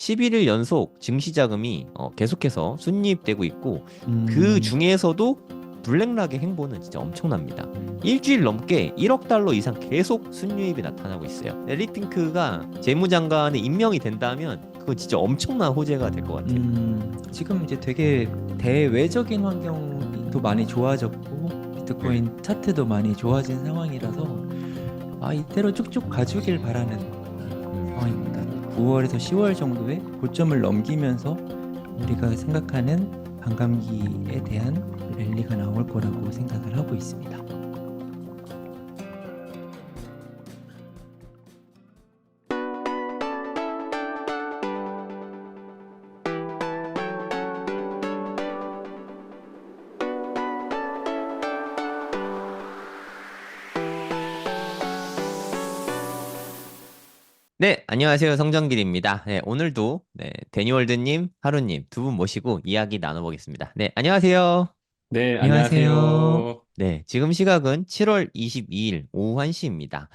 11일 연속 증시 자금이 계속해서 순이입되고 있고 그 음, 중에서도 블랙락의 행보는 진짜 엄청납니다. 일주일 넘게 1억 달러 이상 계속 순유입이 나타나고 있어요. 랠리 핑크가 재무장관에 임명이 된다면 그건 진짜 엄청난 호재가 될 것 같아요. 지금 이제 되게 대외적인 환경도 많이 좋아졌고 네. 비트코인 차트도 많이 좋아진 상황이라서 이대로 쭉쭉 가주길 바라는 상황입니다. 9월에서 10월 정도의 고점을 넘기면서 우리가 생각하는 반감기에 대한 랠리가 나올 거라고 생각을 하고 있습니다. 네, 안녕하세요. 성정길입니다. 네, 오늘도 데니월드님, 하루님 두 분 모시고 이야기 나눠보겠습니다. 네, 안녕하세요. 네, 안녕하세요. 안녕하세요. 네, 지금 시각은 7월 22일 오후 1시입니다.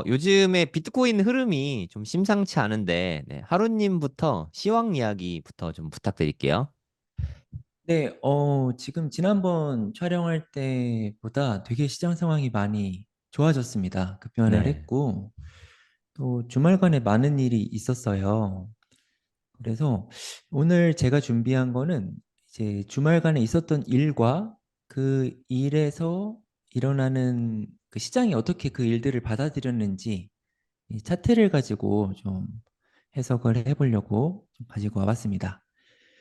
요즘에 비트코인 흐름이 좀 심상치 않은데, 네, 하루님부터 시황 이야기부터 좀 부탁드릴게요. 네, 지금 지난번 촬영할 때보다 되게 시장 상황이 많이 좋아졌습니다. 급변을 네. 했고, 또 주말간에 많은 일이 있었어요. 그래서 오늘 제가 준비한 거는 이제 주말간에 있었던 일과 그 일에서 일어나는 그 시장이 어떻게 그 일들을 받아들였는지 이 차트를 가지고 좀 해석을 해보려고 좀 가지고 와봤습니다.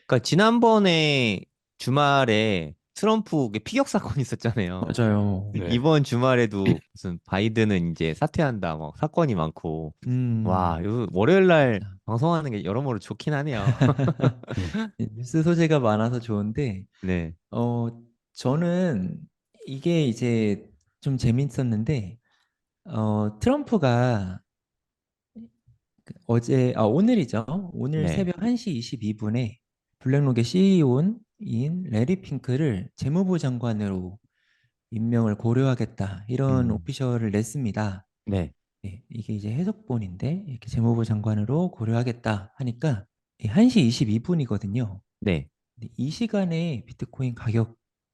그러니까 지난번에 주말에 트럼프 피격 사건 있었잖아요. 맞아요. 네. 이번 주말에도 무슨 바이든은 이제 사퇴한다, 막 사건이 많고. 와, 음. 요 월요일 날 방송하는 게 여러모로 좋긴 하네요. 음. 뉴스 소재가 많아서 좋은데, 네, 어, 저는 이게 이제 좀 재밌었는데, 트럼프가 오늘이죠. 오늘 네, 새벽 1시 22분에 블랙록의 CEO인 레리 핑크를 재무부 장관으로 임명을 고려하겠다. 이런 음, 오피셜을 냈습니다. 네, 예, 이게 이제 해석본인데, 이렇게 재무부 장관으로 고려하겠다 하니까 1시 22분이거든요. 네. 근데 이 시간에 비트코인 가격이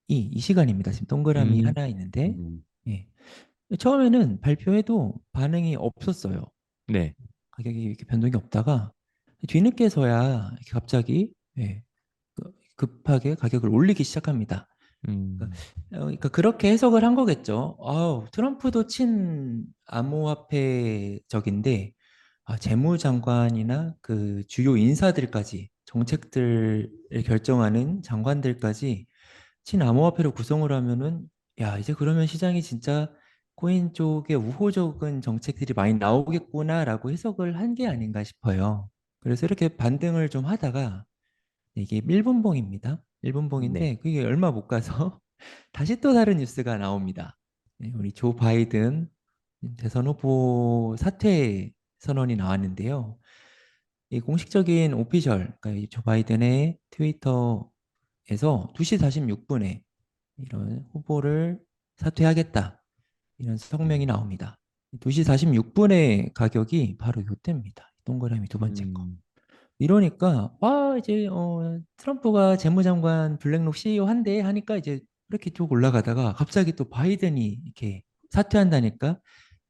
이 시간입니다. 지금 동그라미 음, 하나 있는데, 음, 예. 처음에는 발표해도 반응이 없었어요. 네. 가격이 이렇게 변동이 없다가 뒤늦게서야 이렇게 갑자기 급하게 가격을 올리기 시작합니다. 그러니까, 음, 그러니까 그렇게 해석을 한 거겠죠. 트럼프도 친 암호화폐적인데 재무장관이나 그 주요 인사들까지 정책들을 결정하는 장관들까지 친암호화폐로 구성을 하면은 야 이제 그러면 시장이 진짜 코인 쪽에 우호적인 정책들이 많이 나오겠구나라고 해석을 한 게 아닌가 싶어요. 그래서 이렇게 반등을 좀 하다가 이게 일분봉입니다. 네. 일분봉인데 그게 얼마 못 가서 다시 또 다른 뉴스가 나옵니다. 우리 조 바이든 대선 후보 사퇴 선언이 나왔는데요. 이 공식적인 오피셜, 그러니까 이조 바이든의 트위터에서 2시 46분에 이런 후보를 사퇴하겠다. 이런 성명이 나옵니다. 2시 46분의 가격이 바로 이때입니다. 동그라미 두 번째 거. 음, 이러니까 이제 트럼프가 재무장관 블랙록 CEO 한대 하니까 이제 이렇게 쭉 올라가다가 갑자기 또 바이든이 이렇게 사퇴한다니까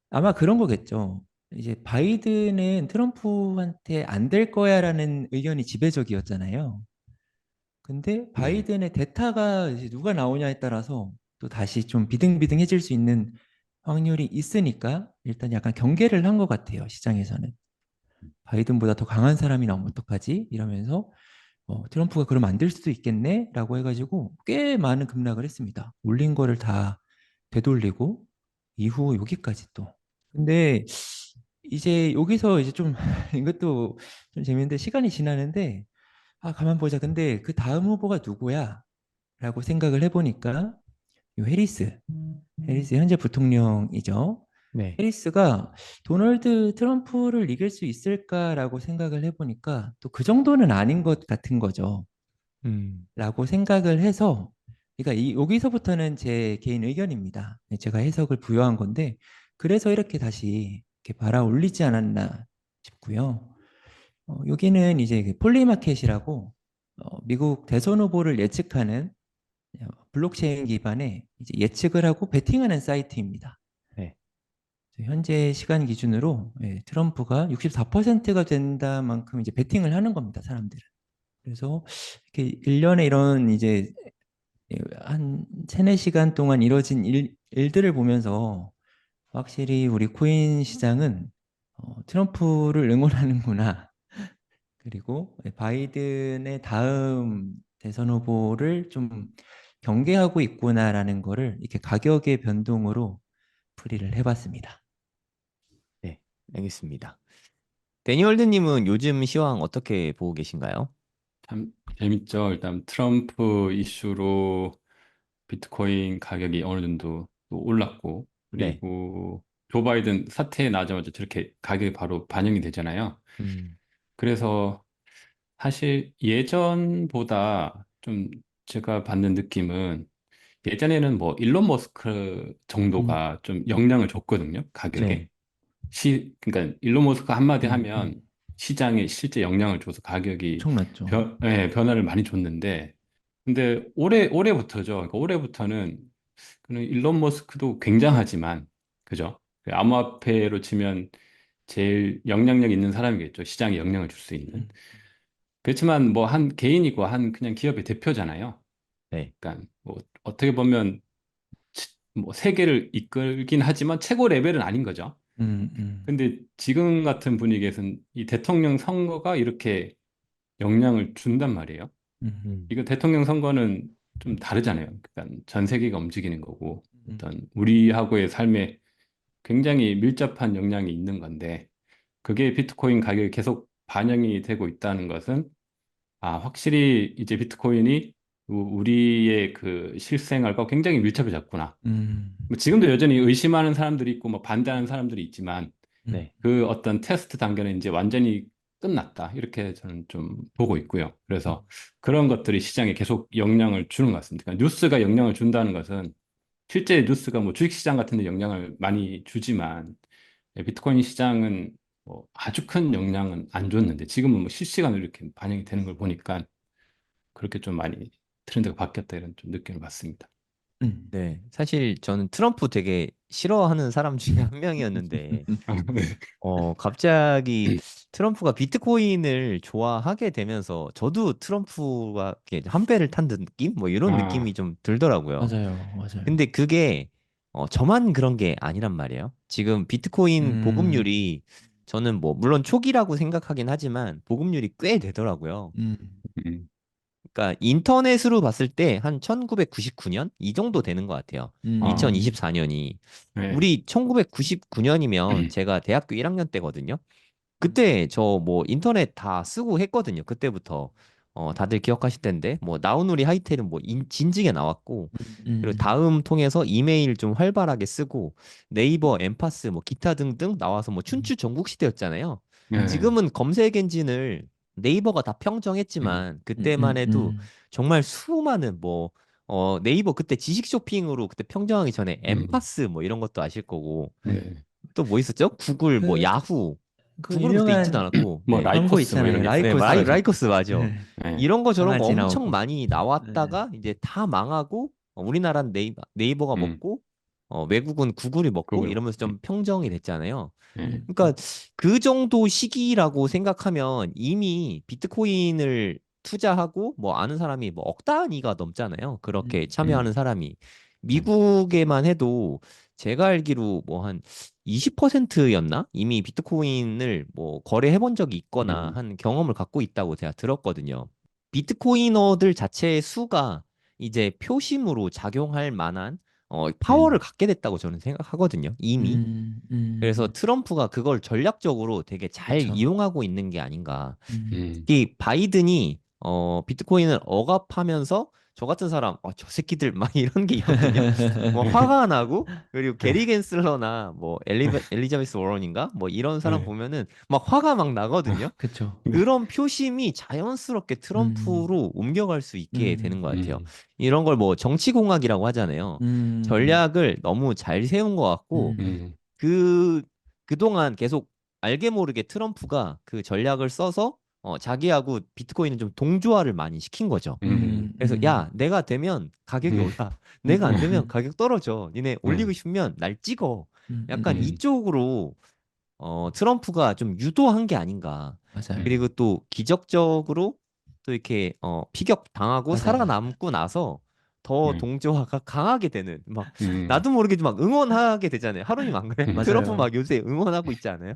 아마 그런 거겠죠. 이제 바이든은 트럼프한테 안 될 거야라는 의견이 지배적이었잖아요. 근데 네. 바이든의 대타가 이제 누가 나오냐에 따라서 또 다시 좀 비등비등해질 수 있는 확률이 있으니까 일단 약간 경계를 한 것 같아요, 시장에서는. 바이든보다 더 강한 사람이 나오면 어떡하지? 이러면서 트럼프가 그러면 안 될 수도 있겠네? 라고 해가지고 꽤 많은 급락을 했습니다. 올린 거를 다 되돌리고 이후 여기까지 또. 근데 이제 여기서 이제 좀 이것도 좀 재밌는데 시간이 지나는데 가만 보자. 근데 그 다음 후보가 누구야? 라고 생각을 해보니까 요 해리스 현재 부통령이죠. 네. 해리스가 도널드 트럼프를 이길 수 있을까라고 생각을 해보니까 또 그 정도는 아닌 것 같은 거죠. 음, 라고 생각을 해서 그러니까 여기서부터는 제 개인 의견입니다. 제가 해석을 부여한 건데 그래서 이렇게 다시 이렇게 발아 올리지 않았나 싶고요. 여기는 이제 그 폴리마켓이라고 미국 대선 후보를 예측하는 블록체인 기반의 이제 예측을 하고 베팅하는 사이트입니다. 네. 현재 시간 기준으로 트럼프가 64%가 된다만큼 이제 베팅을 하는 겁니다, 사람들은. 그래서 이렇게 1년에 이런 이제 한 3~4시간 동안 이뤄진 일들을 보면서 확실히 우리 코인 시장은 트럼프를 응원하는구나. 그리고 바이든의 다음 대선 후보를 좀 경계하고 있구나라는 거를 이렇게 가격의 변동으로 풀이를 해봤습니다. 네, 알겠습니다. 데니월드님은 요즘 시황 어떻게 보고 계신가요? 참 재밌죠. 일단 트럼프 이슈로 비트코인 가격이 어느 정도 또 올랐고, 네. 그리고 조 바이든 사태 나자마자 저렇게 가격이 바로 반영이 되잖아요. 음, 그래서 사실 예전보다 좀 제가 받는 느낌은, 예전에는 뭐 일론 머스크 음, 정도가 좀 영향을 줬거든요, 네. 가격에. 그러니까 일론 머스크 한마디 음, 하면 음. 시장에 실제 영향을 줘서 가격이 엄청났죠. 변화를 많이 줬는데, 근데 올해부터죠. 그러니까 올해부터는 그는 일론 머스크도 굉장하지만, 그죠? 그 암호화폐로 치면 제일 영향력 있는 사람이겠죠. 시장에 영향을 줄 수 있는. 음, 그렇지만 뭐 한 개인이고 한 그냥 기업의 대표잖아요. 네. 그러니까 뭐 어떻게 보면 뭐 세계를 이끌긴 하지만 최고 레벨은 아닌 거죠. 음, 음, 근데 지금 같은 분위기에서는 이 대통령 선거가 이렇게 영향을 준단 말이에요. 음, 음, 이거 대통령 선거는 좀 다르잖아요. 그러니까 전 세계가 움직이는 거고 음, 어떤 우리하고의 삶에 굉장히 밀접한 영향이 있는 건데, 그게 비트코인 가격이 계속 반영이 되고 있다는 것은, 아, 확실히 이제 비트코인이 우리의 그 실생활과 굉장히 밀접해졌구나. 음, 뭐 지금도 여전히 의심하는 사람들이 있고 뭐 반대하는 사람들이 있지만, 음, 네. 그 어떤 테스트 단계는 이제 완전히 끝났다. 이렇게 저는 좀 보고 있고요. 음, 그래서 그런 것들이 시장에 계속 영향을 주는 것 같습니다. 그러니까 뉴스가 영향을 준다는 것은, 실제 뉴스가 뭐 주식시장 같은 데 영향을 많이 주지만, 비트코인 시장은 뭐 아주 큰 영향은 안 줬는데, 지금은 뭐 실시간으로 이렇게 반영이 되는 걸 보니까 그렇게 좀 많이 트렌드가 바뀌었다, 이런 좀 느낌을 받습니다. 음. 네. 사실 저는 트럼프 되게 싫어하는 사람 중에 한 명이었는데, 네. 갑자기 트럼프가 비트코인을 좋아하게 되면서 저도 트럼프가 이렇게 한 배를 탄 느낌? 뭐 이런 아, 느낌이 좀 들더라고요. 맞아요, 맞아요. 근데 그게 저만 그런 게 아니란 말이에요. 지금 비트코인 음, 보급률이 저는 뭐 물론 초기라고 생각하긴 하지만 보급률이 꽤 되더라고요. 음, 음, 그러니까 인터넷으로 봤을 때 한 1999년 이 정도 되는 것 같아요. 아, 음, 2024년이 네. 우리 1999년이면 제가 대학교 1학년 때거든요. 그때 저 뭐 인터넷 다 쓰고 했거든요. 그때부터 다들 기억하실 텐데 뭐 나우누리 하이텔은 뭐 진즉에 나왔고 그리고 음, 다음 통해서 이메일 좀 활발하게 쓰고 네이버, 엠파스 뭐 기타 등등 나와서 뭐 춘추 전국 시대였잖아요. 네. 지금은 검색 엔진을 네이버가 다 음, 평정했지만 음, 그때만 음, 해도 음, 정말 수많은 뭐 네이버 그때 지식 쇼핑으로 그때 평정하기 전에 음, 엠파스 뭐 이런 것도 아실 거고 네. 또 뭐 있었죠? 구글 뭐 그, 야후 그 구글은 그때 있지도 유명한 않았고 뭐 네. 광고 라이코스 뭐 이런 있잖아요. 게 네, 있었고, 라이코스. 라이커스 맞아. 네. 네. 이런 거 저런 거 강아지 엄청 나오고. 많이 네. 나왔다가 이제 다 망하고 우리나라는 네이버가 음, 먹고 외국은 구글이 먹고 그걸, 이러면서 좀 평정이 됐잖아요. 네. 그러니까 그 정도 시기라고 생각하면 이미 비트코인을 투자하고 뭐 아는 사람이 뭐 억 단위가 넘잖아요. 그렇게 음, 참여하는 사람이 네. 미국에만 해도 제가 알기로 뭐 한 20%였나? 이미 비트코인을 뭐 거래해 본 적이 있거나 음, 한 경험을 갖고 있다고 제가 들었거든요. 비트코이너들 자체의 수가 이제 표심으로 작용할 만한 파워를 음, 갖게 됐다고 저는 생각하거든요. 이미. 그래서 트럼프가 그걸 전략적으로 되게 잘 그쵸. 이용하고 있는 게 아닌가. 음, 특히 바이든이 비트코인을 억압하면서 저 같은 사람 저 새끼들 막 이런 게 있거든요. 뭐 화가 나고 그리고 네. 게리 겐슬러나 뭐 엘리자베스 워런인가 뭐 이런 사람 네. 보면은 막 화가 막 나거든요. 그쵸. 네. 그런 표심이 자연스럽게 음, 트럼프로 옮겨갈 수 있게 되는 것 음, 같아요. 음, 이런 걸 뭐 정치공학이라고 하잖아요. 음, 전략을 너무 잘 세운 것 같고 음, 음, 그 그동안 계속 알게 모르게 트럼프가 그 전략을 써서 자기하고 비트코인을 좀 동조화를 많이 시킨 거죠. 그래서 야, 내가 되면 가격이 음, 올라. 내가 안 되면 가격 떨어져. 니네 올리고 음, 싶으면 날 찍어. 약간 음, 이쪽으로 트럼프가 좀 유도한 게 아닌가. 맞아요. 그리고 또 기적적으로 또 이렇게 피격 당하고 맞아요. 맞아요. 살아남고 나서 더 음, 동조화가 강하게 되는 막 음, 나도 모르게 막 응원하게 되잖아요. 하루님 안 그래? 트럼프 맞아요. 막 요새 응원하고 있지 않아요?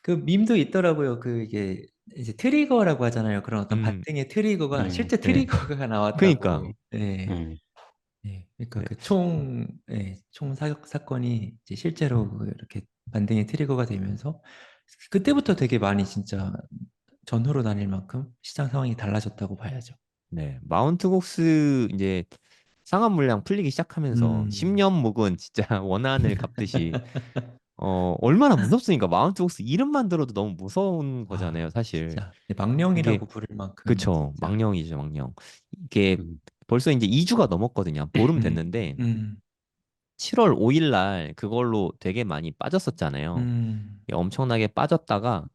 그 밈도 있더라고요. 그 이게 이제 트리거라고 하잖아요. 그런 어떤 음, 반등의 트리거가 실제 네, 트리거가 나왔다고. 그니까. 네. 네, 네. 그러니까 네. 그 총 사격 사건이 이제 실제로 이렇게 반등의 트리거가 되면서 그때부터 되게 많이 진짜 전후로 나뉠 만큼 시장 상황이 달라졌다고 봐야죠. 네. 마운트 곡스 이제 상한 물량 풀리기 시작하면서 음. 10년 묵은 진짜 원한을 갚듯이 얼마나 무섭습니까? 마운트 곡스 이름만 들어도 너무 무서운 거잖아요, 아, 사실. 진짜 이게 망령이라고 부를 만큼 그쵸. 진짜. 망령이죠, 망령. 이게 음, 벌써 이제 2주가 넘었거든요. 보름 음. 됐는데 음. 7월 5일 날 그걸로 되게 많이 빠졌었잖아요. 음. 엄청나게 빠졌다가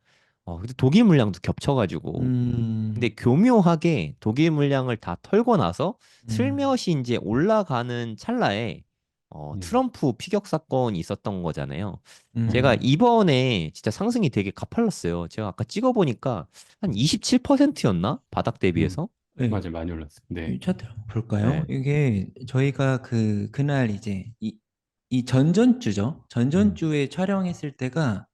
근데 독일 물량도 겹쳐가지고 근데 음. 교묘하게 독일 물량을 다 털고 나서 음. 슬며시 이제 올라가는 찰나에 음, 트럼프 피격 사건이 있었던 거잖아요. 제가 음. 이번에 진짜 상승이 되게 가팔랐어요. 제가 아까 찍어보니까 한 27%였나? 바닥 음, 대비해서? 네. 맞아요. 많이 올랐어요. 이 네, 차트 한번 볼까요? 네. 이게 저희가 그날 이제 이 전전주죠. 음, 전전주에 촬영했을 때가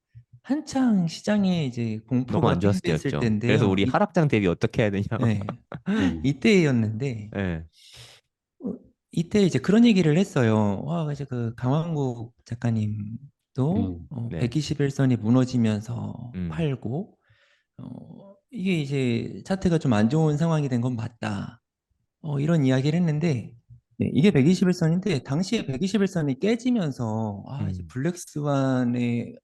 한창 시장에 이제 너무 안 공포가 좋았을 팽배했을 때였죠. 그래서 때인데요. 우리 하락장 대비 어떻게 해야 되냐고. 네, 음, 이때였는데 네. 어, 이때 이제 그런 얘기를 했어요. 와, 이제 그 강왕국 작가님도 네. 121선이 무너지면서 음, 팔고 이게 이제 차트가 좀 안 좋은 상황이 된 건 맞다. 이런 이야기를 했는데 네, 이게 121선인데 당시에 121선이 깨지면서 이제 음, 블랙스완의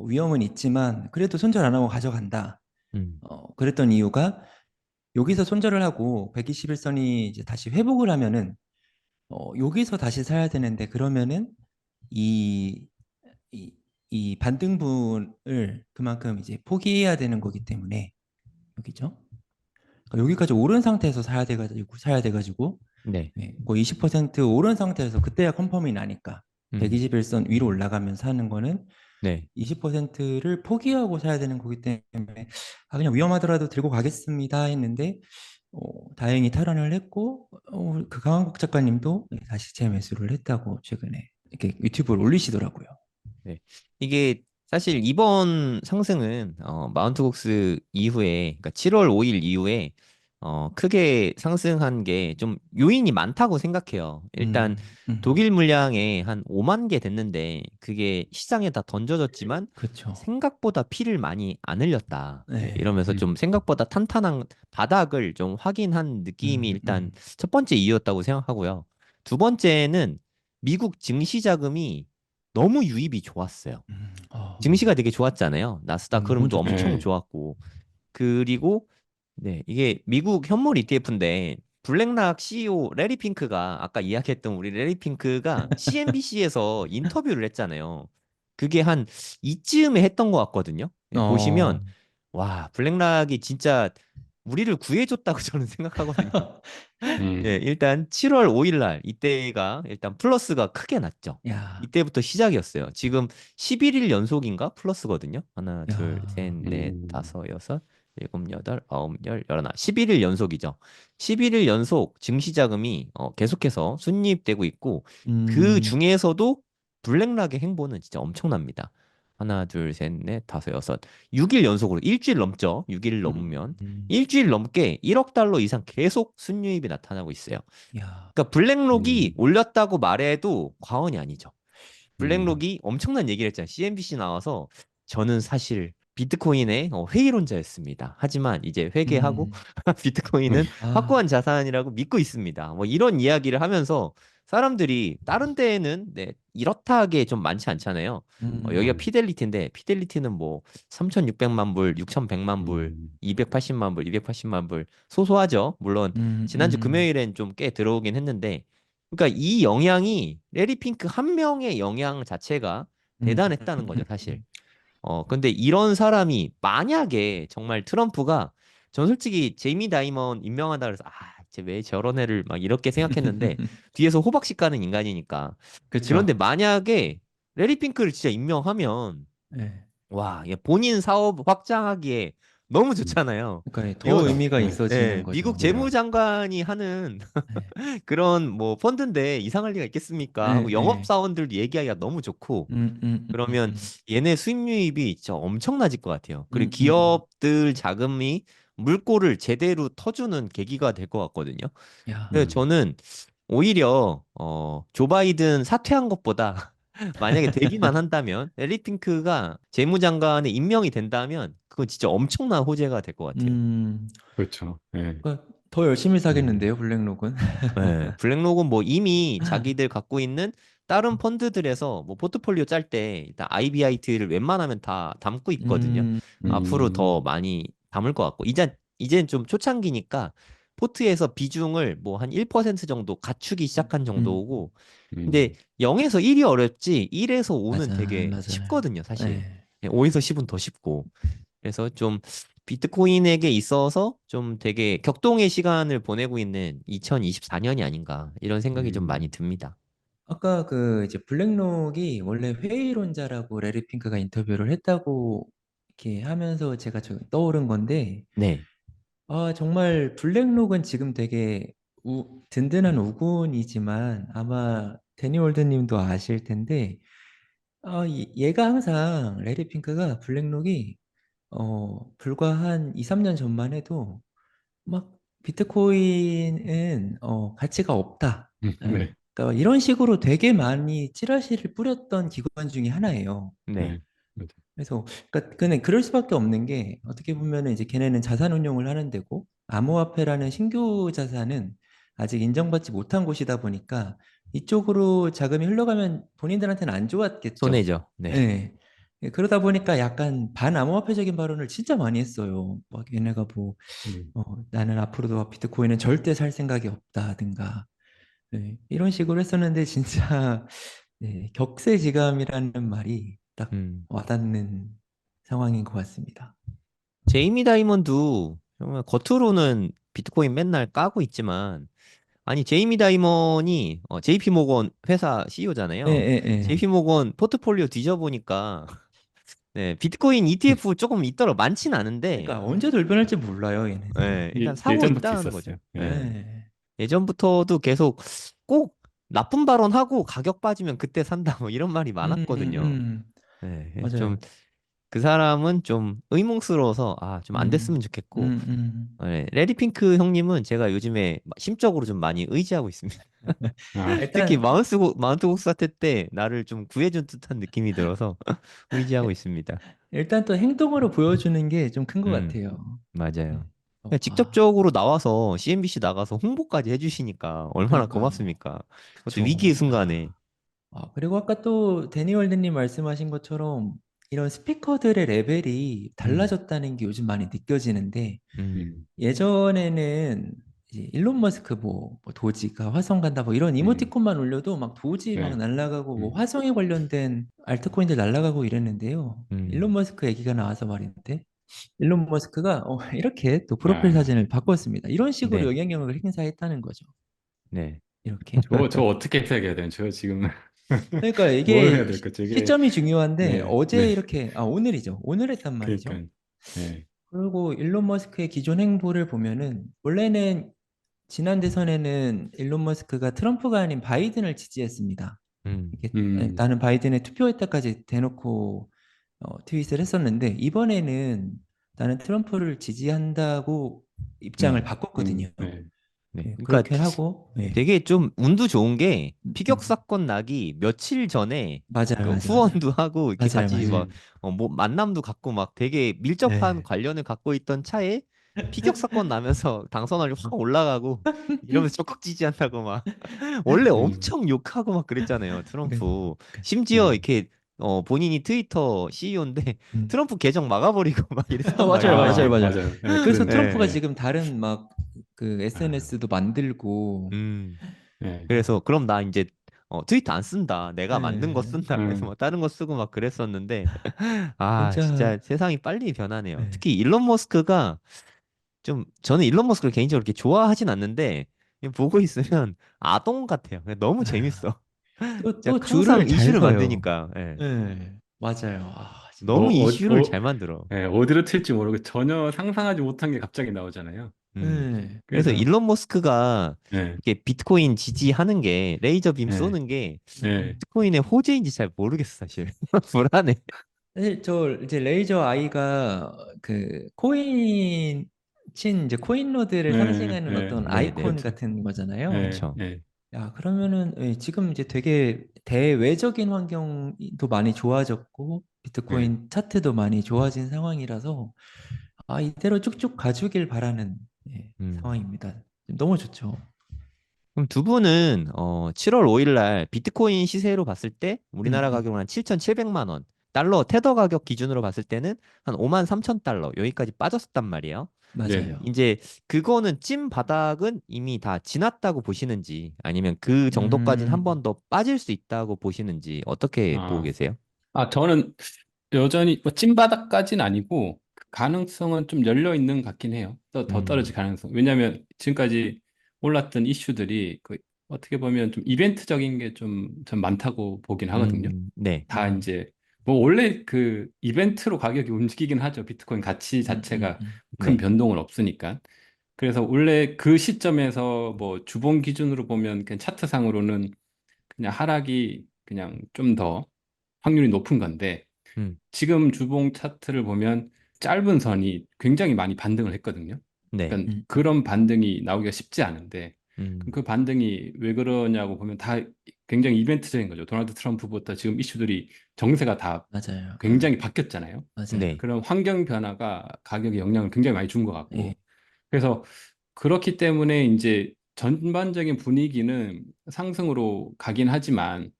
위험은 있지만 그래도 손절 안 하고 가져간다. 음, 그랬던 이유가 여기서 손절을 하고 121선이 이제 다시 회복을 하면은 여기서 다시 사야 되는데 그러면은 이, 이, 이 반등분을 그만큼 이제 포기해야 되는 거기 때문에 여기죠. 그러니까 여기까지 오른 상태에서 사야 돼가지고 네. 네, 뭐 20% 오른 상태에서 그때야 컨펌이 나니까 음, 121선 위로 올라가면 사는 거는 네. 20%를 포기하고 사야 되는 거기 때문에 그냥 위험하더라도 들고 가겠습니다 했는데 다행히 탈환을 했고 그 강한국 작가님도 네, 다시 재매수를 했다고 최근에 이렇게 유튜브를 올리시더라고요. 네. 이게 사실 이번 상승은 마운트 곡스 이후에 그러니까 7월 5일 이후에 크게 상승한 게 좀 요인이 많다고 생각해요. 일단 독일 물량에 한 5만 개 됐는데 그게 시장에 다 던져졌지만 그렇죠. 생각보다 피를 많이 안 흘렸다. 네, 네. 이러면서 좀 음, 생각보다 탄탄한 바닥을 좀 확인한 느낌이 음, 일단 음, 첫 번째 이유였다고 생각하고요. 두 번째는 미국 증시 자금이 너무 유입이 좋았어요. 증시가 되게 좋았잖아요. 나스닥 너무 흐름도 좋죠. 엄청 네, 좋았고. 그리고 네, 이게 미국 현물 ETF인데 블랙락 CEO 레리 핑크가 아까 이야기했던 우리 레리 핑크가 CNBC에서 인터뷰를 했잖아요. 그게 한 이쯤에 했던 것 같거든요. 네, 보시면 어, 와, 블랙락이 진짜 우리를 구해줬다고 저는 생각하거든요. 예, 음, 일단 7월 5일 날 이때가 일단 플러스가 크게 났죠. 야, 이때부터 시작이었어요. 지금 11일 연속인가 플러스거든요. 하나, 둘, 셋, 야, 넷, 음, 다섯, 여섯, 일곱, 여덟, 아홉, 열, 열하나. 11일 연속이죠. 11일 연속 증시 자금이 계속해서 순이입되고 있고 그 음, 중에서도 블랙락의 행보는 진짜 엄청납니다. 하나, 둘, 셋, 넷, 다섯, 여섯. 6일 연속으로 일주일 넘죠. 6일 넘으면. 음, 일주일 넘게 1억 달러 이상 계속 순유입이 나타나고 있어요. 야, 그러니까 블랙록이 음, 올렸다고 말해도 과언이 아니죠. 음, 블랙록이 엄청난 얘기를 했잖아요. CNBC 나와서 저는 사실 비트코인의 회의론자였습니다. 하지만 이제 회개하고 음, 비트코인은 아, 확고한 자산이라고 믿고 있습니다. 뭐 이런 이야기를 하면서 사람들이 다른 데에는 네, 이렇다하게 좀 많지 않잖아요. 여기가 음, 피델리티인데 피델리티는 뭐 3,600만 불, 6,100만 불, 음, 280만 불, 280만 불 소소하죠. 물론 음, 지난주 음, 금요일엔 좀 꽤 들어오긴 했는데 그러니까 이 영향이 레리 핑크 한 명의 영향 자체가 음, 대단했다는 거죠, 사실. 근데 이런 사람이 만약에 정말 트럼프가 전 솔직히 제이미 다이먼 임명하다 그래서 이제 왜 저런 애를 막 이렇게 생각했는데 뒤에서 호박씨 까는 인간이니까. 그런데 그렇죠. 만약에 레리 핑크를 진짜 임명하면 네. 와, 얘 본인 사업 확장하기에 너무 음, 좋잖아요. 그러니까 더 이거 의미가 네. 있어지는 미국 거죠. 네. 재무장관이 하는 네. 그런 뭐 펀드인데 이상할 리가 있겠습니까? 네, 하고 네. 영업사원들도 얘기하기가 너무 좋고 그러면 음. 얘네 수입 유입이 진짜 엄청나질 것 같아요. 그리고 음, 음, 음. 기업들 자금이 물꼬를 제대로 터주는 계기가 될 것 같거든요. 야, 그래서 음, 저는 오히려 조 바이든 사퇴한 것보다 만약에 되기만 한다면 앨리 핑크가 재무장관에 임명이 된다면 그건 진짜 엄청난 호재가 될 것 같아요. 음. 그렇죠. 네. 그러니까 더 열심히 음, 사겠는데요, 블랙록은. 네, 블랙록은 뭐 이미 자기들 갖고 있는 다른 펀드들에서 뭐 포트폴리오 짤 때 일단 IBIT를 웬만하면 다 담고 있거든요. 음, 앞으로 더 음, 많이 담을 것 같고 이젠 좀 초창기니까 포트에서 비중을 뭐 한 1% 정도 갖추기 시작한 음. 정도고 근데 음, 0에서 1이 어렵지 1에서 5는 맞아요, 되게 맞아요. 쉽거든요, 사실. 네. 5에서 10은 더 쉽고. 그래서 좀 비트코인에게 있어서 좀 되게 격동의 시간을 보내고 있는 2024년이 아닌가 이런 생각이 좀 많이 음, 듭니다. 아까 그 이제 블랙록이 원래 회의론자라고 레리 핑크가 인터뷰를 했다고 이렇게 하면서 제가 떠오른 건데, 네. 정말 블랙록은 지금 되게 든든한 우군이지만 아마 데니 올드님도 아실 텐데, 얘가 항상 레리 핑크가 블랙록이 불과 한 2, 3년 전만 해도 막 비트코인은 가치가 없다. 예. 네, 그러니까 이런 식으로 되게 많이 찌라시를 뿌렸던 기관 중에 하나예요. 네. 네, 맞아요. 그래서 그러니까 그는 그럴 수밖에 없는 게 어떻게 보면은 이제 걔네는 자산 운용을 하는 데고 암호화폐라는 신규 자산은 아직 인정받지 못한 곳이다 보니까 이쪽으로 자금이 흘러가면 본인들한테는 안 좋았겠죠. 손해죠. 네. 예. 예, 그러다 보니까 약간 반암호화폐적인 발언을 진짜 많이 했어요. 막 얘네가 뭐 음, 나는 앞으로도 비트코인은 절대 살 생각이 없다든가 이런 식으로 했었는데 진짜 네, 격세지감이라는 말이 딱 음. 와닿는 상황인 것 같습니다. 제이미 다이먼도 정말 겉으로는 비트코인 맨날 까고 있지만 아니 제이미 다이먼이 JP 모건 회사 예, CEO잖아요. 예, 예. JP 모건 포트폴리오 뒤져보니까 네, 비트코인 ETF 조금 있더라 많진 않은데 그러니까 언제 돌변할지 몰라요, 얘네들은. 일단 사고 예전부터 있다는 거죠. 있었어요. 네. 예. 예. 예전부터도 계속 꼭 나쁜 발언하고 가격 빠지면 그때 산다 뭐 이런 말이 많았거든요. 네, 그래서 좀 맞아요. 그 사람은 좀 의문스러워서 좀 안 됐으면 음, 좋겠고 음. 레리 핑크 형님은 제가 요즘에 심적으로 좀 많이 의지하고 있습니다. 아, 특히 일단 마운트 곡스 사태 때 나를 좀 구해준 듯한 느낌이 들어서 의지하고 있습니다. 일단 또 행동으로 보여주는 게 좀 큰 것 음, 같아요. 네. 맞아요. 그냥 직접적으로 나와서 CNBC 나가서 홍보까지 해주시니까 얼마나 그러니까요. 고맙습니까? 그것도 위기의 그쵸. 순간에. 그리고 아까 또 데니 월드님 말씀하신 것처럼 이런 스피커들의 레벨이 음, 달라졌다는 게 요즘 많이 느껴지는데 음, 음, 예전에는 이제 일론 머스크 뭐 도지가 화성 간다 뭐 이런 음, 이모티콘만 올려도 막 도지 막 네, 날라가고 뭐 음, 화성에 관련된 알트코인들 날라가고 이랬는데요. 일론 음, 머스크 얘기가 나와서 말인데 일론 머스크가 이렇게 또 프로필 아, 사진을 바꿨습니다. 이런 식으로 네, 영향력을 행사했다는 거죠. 네. 이렇게. 저 어떻게 해석해야 되는? 저 지금 그러니까 뭘 해야 이게 될까? 저게, 시점이 중요한데 네, 네, 어제 이렇게 오늘이죠. 오늘 했단 말이죠. 그러니까, 네, 그리고 일론 머스크의 기존 행보를 보면은 원래는 지난 대선에는 일론 머스크가 트럼프가 아닌 바이든을 지지했습니다. 음, 이게 음, 나는 바이든에 투표했다까지 대놓고 트윗을 했었는데 이번에는 나는 트럼프를 지지한다고 입장을 바꿨거든요. 네, 네. 그러니까 그렇게 하고 되게 좀 운도 좋은 게 피격 음. 사건 나기 며칠 전에 맞아요, 그 맞아요, 맞아요, 후원도 하고 이렇게 맞아요, 같이 막 음, 뭐 만남도 갖고 막 되게 밀접한 네. 관련을 갖고 있던 차에 피격 사건 나면서 당선율이 확 올라가고 이러면서 적극 지지한다고 막 원래 음, 엄청 욕하고 막 그랬잖아요 그- 트럼프 그- 심지어 음, 이렇게 본인이 트위터 CEO인데 음. 트럼프 계정 막아버리고 막 이랬단 맞아요, 맞아요, 말이에요. 맞아요. 맞아요. 네, 그래서 그랬는데, 트럼프가 네. 지금 다른 막 그 아, SNS도 만들고 음. 네, 그래서 그럼 나 이제 트위터 안 쓴다. 내가 만든 거 네, 쓴다. 그래서 음, 막 다른 거 쓰고 막 그랬었는데 진짜 진짜 세상이 빨리 변하네요. 네. 특히 일론 머스크가 좀 저는 일론 머스크를 개인적으로 그렇게 좋아하진 않는데 보고 있으면 아동 같아요. 그냥 너무 재밌어. 진짜 또 항상 줄을 잘 이슈를 서요. 만드니까 예. 네, 맞아요. 진짜. 너무 이슈를 잘 만들어. 어디로 튈지 모르고 전혀 상상하지 못한 게 갑자기 나오잖아요. 네, 그래서 그래서 일론 머스크가 예, 이게 비트코인 지지하는 게 레이저 빔 예, 쏘는 게 예, 비트코인의 호재인지 잘 모르겠어 사실. 불안해. 사실 저 이제 레이저 아이가 그 코인 친 이제 코인로드를 예, 상징하는 예, 어떤 네네. 아이콘 그렇죠. 같은 거잖아요. 예, 그쵸. 예, 야, 그러면은 지금 이제 되게 대외적인 환경도 많이 좋아졌고 예. 비트코인 차트도 많이 좋아진 상황이라서 이대로 쭉쭉 가주길 바라는 음. 상황입니다. 너무 좋죠. 그럼 두 분은 7월 5일 날 비트코인 시세로 봤을 때 우리나라 음. 가격은 한 7,700만 원. 달러 테더 가격 기준으로 봤을 때는 한 5만 3천 달러 여기까지 빠졌었단 말이에요. 네네. 맞아요. 이제 그거는 찐 바닥은 이미 다 지났다고 보시는지 아니면 그 정도까지는 한 음. 번 더 빠질 수 있다고 보시는지 어떻게 보고 아, 계세요? 저는 여전히 뭐 찐바닥까지는 아니고 그 가능성은 좀 열려 있는 것 같긴 해요. 더 떨어질 음, 가능성. 왜냐하면 지금까지 올랐던 이슈들이 그 어떻게 보면 좀 이벤트적인 게 좀 많다고 보긴 하거든요. 네. 다 이제 뭐 원래 그 이벤트로 가격이 움직이긴 하죠. 비트코인 가치 음, 음, 자체가 음. 큰 네. 변동은 없으니까. 그래서 원래 그 시점에서 뭐 주봉 기준으로 보면 그냥 차트상으로는 그냥 하락이 그냥 좀 더 확률이 높은 건데 음, 지금 주봉 차트를 보면 짧은 선이 굉장히 많이 반등을 했거든요. 네. 그러니까 음. 그런 반등이 나오기가 쉽지 않은데 그럼 음, 그 반등이 왜 그러냐고 보면 다 굉장히 이벤트적인 거죠. 도널드 트럼프부터 지금 이슈들이 정세가 다 맞아요. 굉장히 바뀌었잖아요. 맞아요. 네. 그런 환경 변화가 가격에 영향을 굉장히 많이 준 것 예. 같고 그래서 그렇기 때문에 이제 전반적인 분위기는 상승으로 가긴 하지만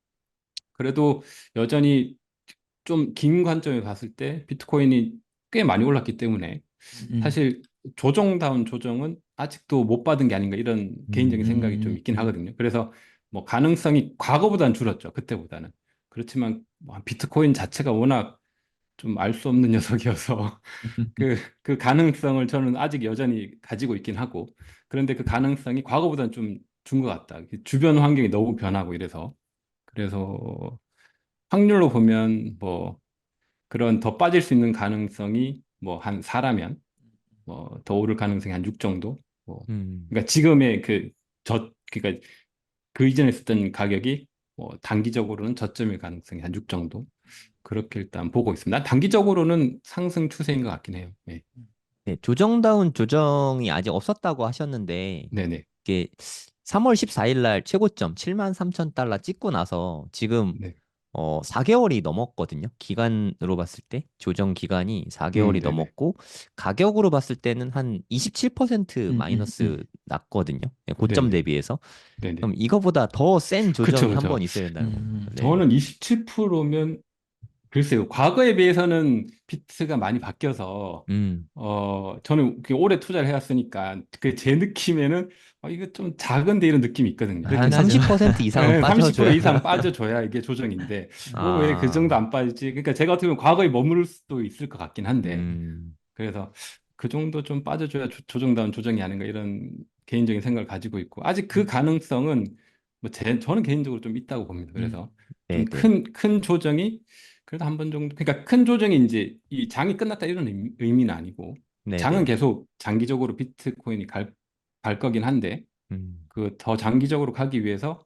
그래도 여전히 좀 긴 관점에 봤을 때 비트코인이 꽤 많이 올랐기 때문에 음, 사실 조정다운 조정은 아직도 못 받은 게 아닌가 이런 개인적인 음, 생각이 좀 음, 있긴 음, 하거든요. 그래서 뭐 가능성이 과거보다는 줄었죠. 그때보다는. 그렇지만 뭐 비트코인 자체가 워낙 좀 알 수 없는 녀석이어서 그 가능성을 저는 아직 여전히 가지고 있긴 하고 그런데 그 가능성이 과거보다는 좀 준 것 같다. 주변 환경이 너무 변하고 이래서 그래서 확률로 보면 뭐 그런 더 빠질 수 있는 가능성이 뭐 한 4라면 뭐 더 오를 가능성이 한 6 정도. 뭐 음. 그러니까 지금의 그러니까 그 이전에 있었던 가격이 뭐 단기적으로는 저점일 가능성이 한 6 정도. 그렇게 일단 보고 있습니다. 난 단기적으로는 상승 추세인 것 같긴 해요. 네. 네, 조정다운 조정이 아직 없었다고 하셨는데 네네. 이게 3월 14일 날 최고점 7만 3천 달러 찍고 나서 지금 네. 4개월이 넘었거든요. 기간으로 봤을 때 조정 기간이 4개월이 네네. 넘었고 가격으로 봤을 때는 한 27% 음, 음, 마이너스 음. 났거든요. 네, 고점 네네. 대비해서. 네네. 그럼 이거보다 더 센 그쵸, 조정이 한 번 그쵸. 있어야 된다는 거죠. 네. 저는 27%면 글쎄요. 과거에 비해서는 비트가 많이 바뀌어서 음. 저는 오래 투자를 해왔으니까 그 제 느낌에는 이거 좀 작은데 이런 느낌이 있거든요. 그러니까 안 하죠. 30% 이상은 30% 빠져줘야. 이상 빠져줘야 이게 조정인데 왜 그 정도 아, 안 빠지지? 그러니까 제가 어떻게 보면 과거에 머무를 수도 있을 것 같긴 한데 음, 그래서 그 정도 좀 빠져줘야 조정다운 조정이 아닌가 이런 개인적인 생각을 가지고 있고 아직 그 가능성은 뭐 저는 개인적으로 좀 있다고 봅니다. 그래서 좀 네네. 큰 조정이 그래도 한 번 정도 그러니까 큰 조정이 이제 이 장이 끝났다 이런 의미는 아니고 장은 네네. 계속 장기적으로 비트코인이 갈 거긴 한데 음, 그 더 장기적으로 가기 위해서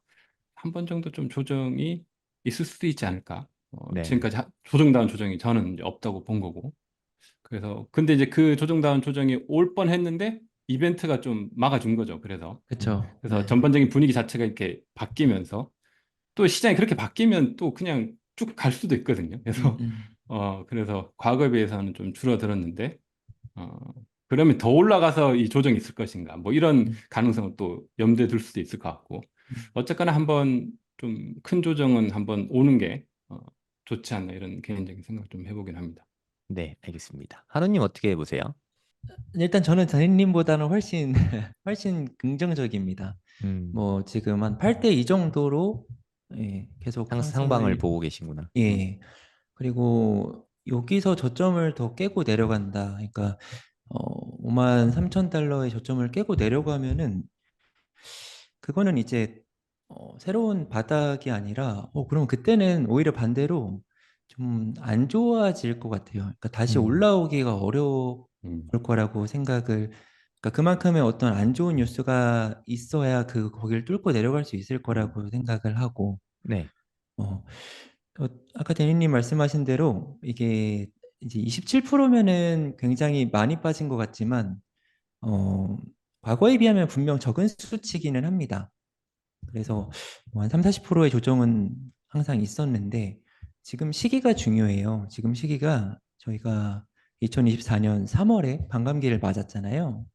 한 번 정도 좀 조정이 있을 수도 있지 않을까. 네네. 지금까지 조정다운 조정이 저는 이제 없다고 본 거고. 그래서 근데 이제 그 조정다운 조정이 올 뻔했는데 이벤트가 좀 막아준 거죠. 그쵸. 그래서 네. 전반적인 분위기 자체가 이렇게 바뀌면서 또 시장이 그렇게 바뀌면 또 그냥 쭉 갈 수도 있거든요. 음, 그래서 음, 그래서 과거에 비해서는 좀 줄어들었는데 어, 그러면 더 올라가서 이 조정이 있을 것인가? 뭐 이런 음, 가능성을 또 염두에 둘 수도 있을 것 같고 음. 어쨌거나 한번 좀 큰 조정은 한번 오는 게 좋지 않나 이런 개인적인 생각 좀 해보긴 합니다. 네, 알겠습니다. 하루님 어떻게 보세요? 일단 저는 자린님보다는 훨씬 훨씬 긍정적입니다. 음, 뭐 지금 한 8대 2 정도로 예, 계속 상방을 상승을 보고 계시구나. 예. 그리고 여기서 저점을 더 깨고 내려간다. 그러니까 5만 3천 달러의 저점을 깨고 내려가면은 그거는 이제 새로운 바닥이 아니라 그럼 그때는 오히려 반대로 좀 안 좋아질 것 같아요. 그러니까 다시 올라오기가 어려울 음, 거라고 그러니까 그만큼의 어떤 안 좋은 뉴스가 있어야 거기를 뚫고 내려갈 수 있을 거라고 생각을 하고 네. 어, 아까 대리님 말씀하신 대로 이게 이제 27%면은 굉장히 많이 빠진 것 같지만 어, 과거에 비하면 분명 적은 수치기는 합니다. 그래서 뭐한 3, 40%의 조정은 항상 있었는데 지금 시기가 중요해요. 지금 시기가 저희가 2024년 3월에 반감기를 맞았잖아요.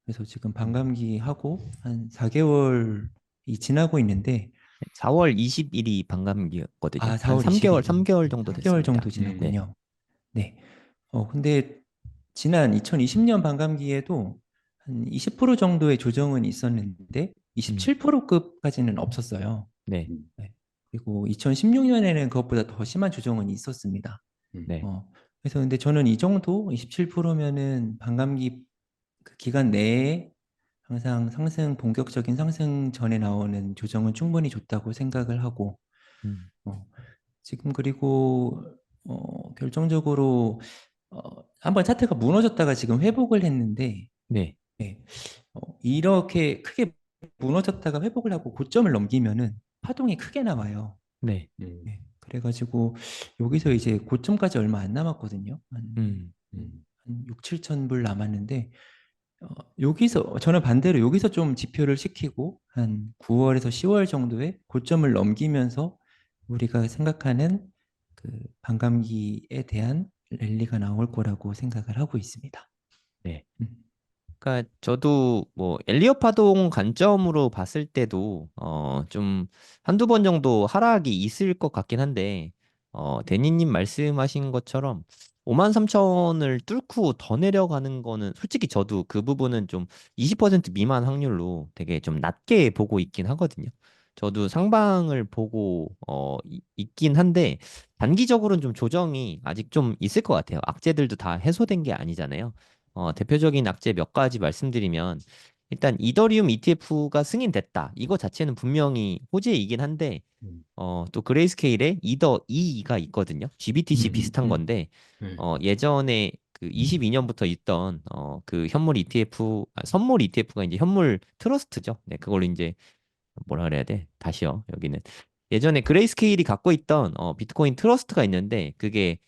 그래서 지금 반감기하고 한 4개월이 지나고 있는데 4월 20일이 반감기였거든요. 아, 한 4월 3개월, 20일이요. 3개월 정도 3개월 정도 됐습니다. 네. 지났군요. 네. 근데 지난 2020년 반감기에도 한 20% 정도의 조정은 있었는데 음, 27%급까지는 없었어요. 네. 음, 네. 그리고 2016년에는 그것보다 더 심한 조정은 있었습니다. 음, 네. 그래서 근데 저는 이 정도 27%면은 반감기 그 기간 내에 항상 본격적인 상승 전에 나오는 조정은 충분히 좋다고 생각을 하고 음, 어, 지금 그리고 결정적으로 한번 차트가 무너졌다가 지금 회복을 했는데 네. 네, 이렇게 크게 무너졌다가 회복을 하고 고점을 넘기면은 파동이 크게 나와요. 네. 음, 네, 그래가지고 여기서 이제 고점까지 얼마 안 남았거든요. 음, 한 6, 7천 불 남았는데 여기서 저는 반대로 여기서 좀 지표를 시키고 한 9월에서 10월 정도에 고점을 넘기면서 우리가 생각하는 그 반감기에 대한 랠리가 나올 거라고 생각을 하고 있습니다. 네. 음, 그러니까 저도 뭐 엘리엇 파동 관점으로 봤을 때도 좀 한두 번 정도 하락이 있을 것 같긴 한데 대니님 말씀하신 것처럼 5만 3천을 뚫고 더 내려가는 거는 솔직히 저도 그 부분은 좀 20% 미만 확률로 되게 좀 낮게 보고 있긴 하거든요. 저도 상방을 보고 있긴 한데 단기적으로는 좀 조정이 아직 좀 있을 것 같아요. 악재들도 다 해소된 게 아니잖아요. 대표적인 악재 몇 가지 말씀드리면 일단 이더리움 ETF가 승인됐다. 이거 자체는 분명히 호재이긴 한데 음, 또 그레이스케일에 이더 E가 있거든요. GBTC 비슷한 음. 건데 네. 예전에 그 22년부터 있던 그 현물 ETF 선물 ETF가 이제 현물 트러스트죠. 네, 그걸로 이제 뭐라 그래야 돼? 다시요. 여기는 예전에 그레이스케일이 갖고 있던 비트코인 트러스트가 있는데 그게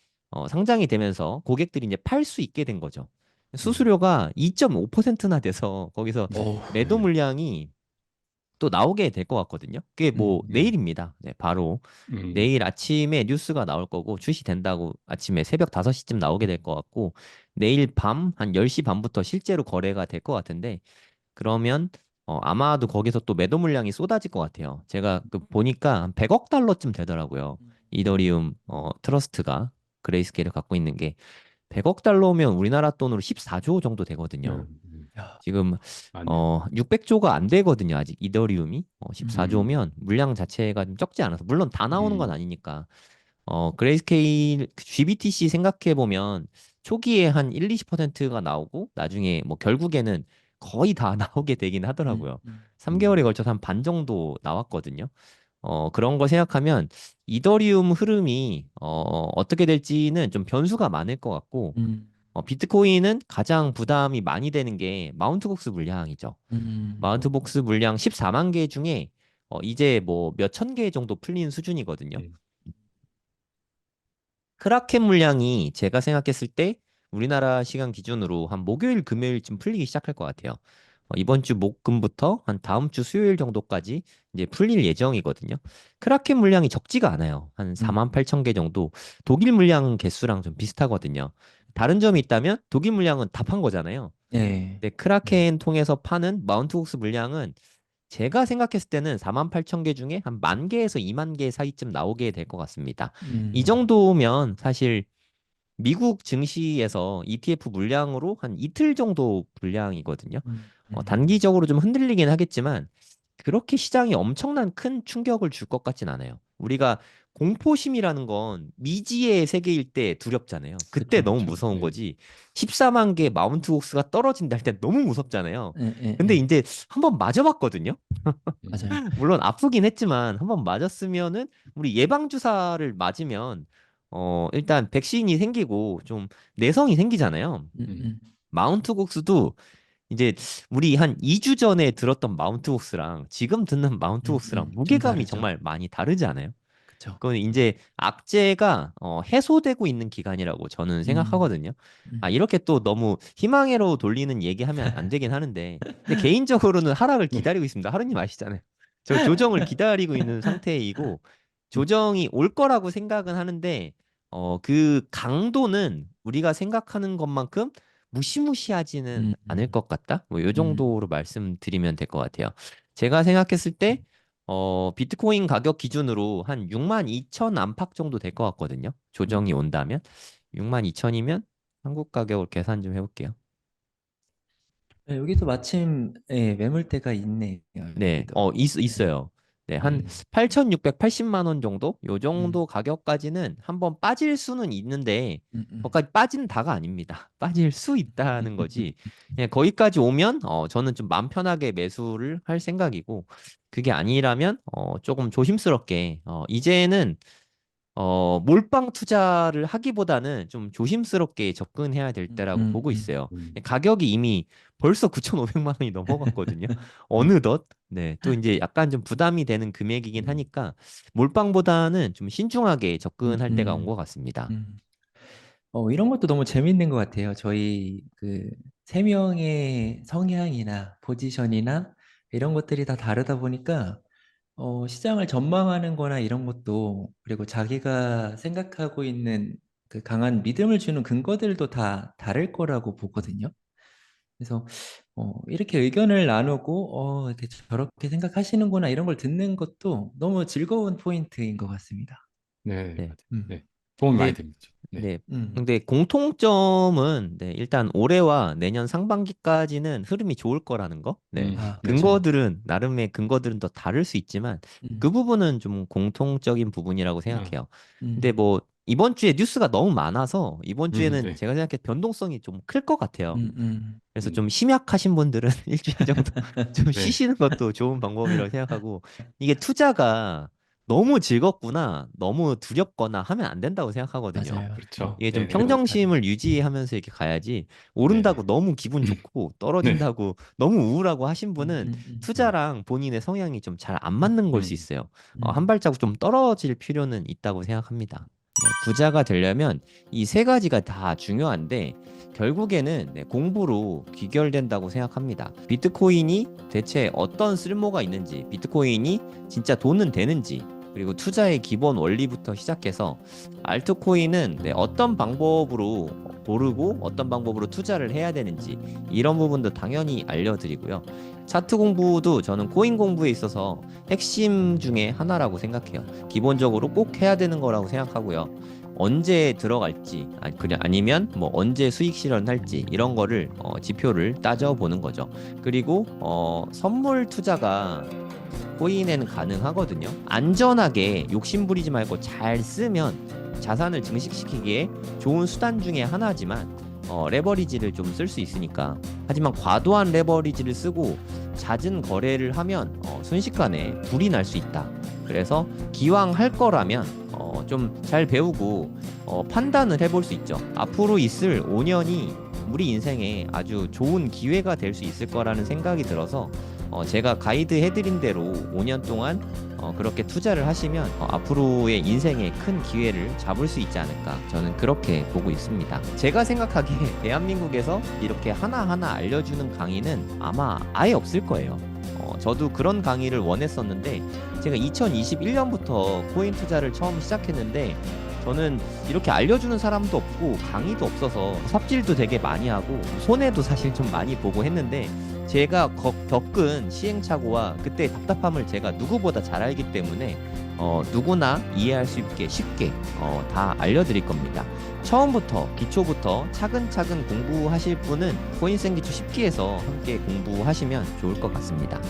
상장이 되면서 고객들이 이제 팔 수 있게 된 거죠. 음, 수수료가 2.5%나 돼서 거기서 어우, 매도 네. 물량이 또 나오게 될 것 같거든요. 그게 뭐 네. 내일입니다. 네, 바로 음, 내일 아침에 뉴스가 나올 거고 출시된다고 아침에 새벽 5시쯤 나오게 될 것 같고 내일 밤 한 10시 반부터 실제로 거래가 될 것 같은데 그러면 아마도 거기서 또 매도 물량이 쏟아질 것 같아요. 제가 그 보니까 한 100억 달러쯤 되더라고요. 음, 이더리움 트러스트가 그레이스케일을 갖고 있는 게 100억 달러면 우리나라 돈으로 14조 정도 네. 되거든요. 음, 야, 지금 맞네요. 600조가 안 되거든요. 아직 이더리움이 음, 14조면 물량 자체가 좀 적지 않아서 물론 다 나오는 건 음, 아니니까 그레이스케일 GBTC 생각해 보면 초기에 한 1, 20%가 나오고 나중에 뭐 결국에는 거의 다 나오게 되긴 음, 하더라고요. 음, 3개월에 음, 걸쳐서 한 반 정도 나왔거든요. 그런 거 생각하면 이더리움 흐름이 어떻게 될지는 좀 변수가 많을 것 같고 음, 비트코인은 가장 부담이 많이 되는 게 마운트복스 물량이죠. 음, 마운트복스 물량 14만 개 중에 이제 뭐 몇 천 개 정도 풀린 수준이거든요. 네. 크라켄 물량이 제가 생각했을 때 우리나라 시간 기준으로 한 목요일, 금요일쯤 풀리기 시작할 것 같아요. 이번 주 목금부터 한 다음 주 수요일 정도까지 이제 풀릴 예정이거든요. 크라켄 물량이 적지가 않아요. 한 음, 4만 8천 개 정도. 독일 물량 개수랑 좀 비슷하거든요. 다른 점이 있다면 독일 물량은 다 판 거잖아요. 네. 근데 음, 크라켄 통해서 파는 마운트복스 물량은 제가 생각했을 때는 4만 8천 개 중에 한 만 개에서 2만 개 사이쯤 나오게 될 것 같습니다. 이 음, 정도면 사실 미국 증시에서 ETF 물량으로 한 이틀 정도 분량이거든요. 음, 음, 단기적으로 좀 흔들리긴 하겠지만 그렇게 시장에 엄청난 큰 충격을 줄 것 같진 않아요. 우리가 공포심이라는 건 미지의 세계일 때 두렵잖아요. 그때 그쵸. 너무 그렇죠. 무서운 네. 거지. 14만 개 마운트 옥스가 떨어진다 할 때 너무 무섭잖아요. 예, 예, 근데 예. 이제 한번 맞아봤거든요. 맞아요. 물론 아프긴 했지만 한번 맞았으면은 우리 예방 주사를 맞으면 일단 백신이 생기고 좀 내성이 생기잖아요. 음, 음. 마운트 곡스도 이제 우리 한 2주 전에 들었던 마운트 곡스랑 지금 듣는 마운트 곡스랑 좀 무게감이 다르죠. 정말 많이 다르지 않아요? 그쵸. 그건 이제 악재가 해소되고 있는 기간이라고 저는 음, 생각하거든요. 아, 음. 이렇게 또 너무 희망으로 돌리는 얘기하면 안 되긴 하는데, 근데 개인적으로는 하락을 네. 기다리고 있습니다. 하루님 아시잖아요. 저 조정을 기다리고 있는 상태이고, 조정이 올 거라고 생각은 하는데, 그 강도는 우리가 생각하는 것만큼 무시무시하지는 않을 음, 것 같다? 뭐, 요 음, 정도로 말씀드리면 될 것 같아요. 제가 생각했을 때, 비트코인 가격 기준으로 한 6만 2천 안팎 정도 될 것 같거든요. 조정이 온다면. 6만 2천이면 한국 가격을 계산 좀 해볼게요. 네, 여기도 마침 예, 매물대가 있네요. 네, 여기도. 네. 있어요. 네, 한 음, 8,680만 원 정도? 요 음, 정도 가격까지는 한번 빠질 수는 있는데, 음, 음. 거기까지 빠진다가 아닙니다. 빠질 수 있다는 거지. 그냥 거기까지 오면, 저는 좀 마음 편하게 매수를 할 생각이고, 그게 아니라면, 조금 조심스럽게, 이제는 몰빵 투자를 하기보다는 좀 조심스럽게 접근해야 될 음, 때라고 음, 보고 음. 있어요. 음. 가격이 이미 벌써 9,500만 원이 넘어갔거든요. 음. 어느덧. 네. 또 이제 약간 좀 부담이 되는 금액이긴 음. 하니까 몰빵보다는 좀 신중하게 음, 접근할 때가 온 것 같습니다. 음. 이런 것도 너무 재밌는 것 같아요. 저희 그 세 명의 성향이나 포지션이나 이런 것들이 다 다르다 보니까 시장을 전망하는 거나 이런 것도 그리고 자기가 생각하고 있는 그 강한 믿음을 주는 근거들도 다 다를 거라고 보거든요. 그래서 이렇게 의견을 나누고 이렇게 저렇게 생각하시는구나 이런 걸 듣는 것도 너무 즐거운 포인트인 것 같습니다. 네, 네. 맞아요. 음, 네. 도움이 많이 근데 됩니다. 네. 네. 음, 근데 공통점은 네, 일단 올해와 내년 상반기까지는 흐름이 좋을 거라는 거. 네. 그렇죠. 그렇죠. 근거들은 나름의 근거들은 더 다를 수 있지만 그 음, 부분은 좀 공통적인 부분이라고 아, 생각해요. 근데 음, 뭐 이번 주에 뉴스가 너무 많아서 이번 주에는 네. 제가 생각해 변동성이 좀 클 것 같아요. 음, 음, 그래서 음, 좀 심약하신 분들은 일주일 정도 좀 네. 쉬시는 것도 좋은 방법이라고 생각하고 이게 투자가 너무 즐겁거나 너무 두렵거나 하면 안 된다고 생각하거든요. 맞아요. 그렇죠. 이게 좀 네, 네, 맞아요. 평정심을 유지하면서 이렇게 가야지 네, 네. 오른다고 너무 기분 좋고 네. 떨어진다고 너무 우울하고 하신 음, 분은 음, 음, 투자랑 본인의 성향이 좀 잘 안 음, 맞는 걸 수 음, 있어요. 한 음, 발자국 좀 떨어질 필요는 있다고 생각합니다. 네, 부자가 되려면 이 세 가지가 다 중요한데 결국에는 네, 공부로 귀결된다고 생각합니다. 비트코인이 대체 어떤 쓸모가 있는지, 비트코인이 진짜 돈은 되는지, 그리고 투자의 기본 원리부터 시작해서 알트코인은 네, 어떤 방법으로 고르고 어떤 방법으로 투자를 해야 되는지 이런 부분도 당연히 알려드리고요. 차트 공부도 저는 코인 공부에 있어서 핵심 중에 하나라고 생각해요. 기본적으로 꼭 해야 되는 거라고 생각하고요. 언제 들어갈지 그냥 아니면 뭐 언제 수익 실현할지 이런 거를 지표를 따져보는 거죠. 그리고 선물 투자가 코인에는 가능하거든요. 안전하게 욕심부리지 말고 잘 쓰면 자산을 증식시키기에 좋은 수단 중에 하나지만 레버리지를 좀 쓸 수 있으니까. 하지만 과도한 레버리지를 쓰고 잦은 거래를 하면 순식간에 불이 날 수 있다. 그래서 기왕 할 거라면 좀 잘 배우고 판단을 해볼 수 있죠. 앞으로 있을 5년이 우리 인생에 아주 좋은 기회가 될 수 있을 거라는 생각이 들어서 제가 가이드 해드린 대로 5년 동안 그렇게 투자를 하시면 앞으로의 인생에 큰 기회를 잡을 수 있지 않을까 저는 그렇게 보고 있습니다. 제가 생각하기에 대한민국에서 이렇게 하나하나 알려주는 강의는 아마 아예 없을 거예요. 저도 그런 강의를 원했었는데 제가 2021년부터 코인 투자를 처음 시작했는데 저는 이렇게 알려주는 사람도 없고 강의도 없어서 삽질도 되게 많이 하고 손해도 사실 좀 많이 보고 했는데 제가 겪은 시행착오와 그때 답답함을 제가 누구보다 잘 알기 때문에 누구나 이해할 수 있게 쉽게 다 알려드릴 겁니다. 처음부터 기초부터 차근차근 공부하실 분은 코인생기초 10기에서 함께 공부하시면 좋을 것 같습니다.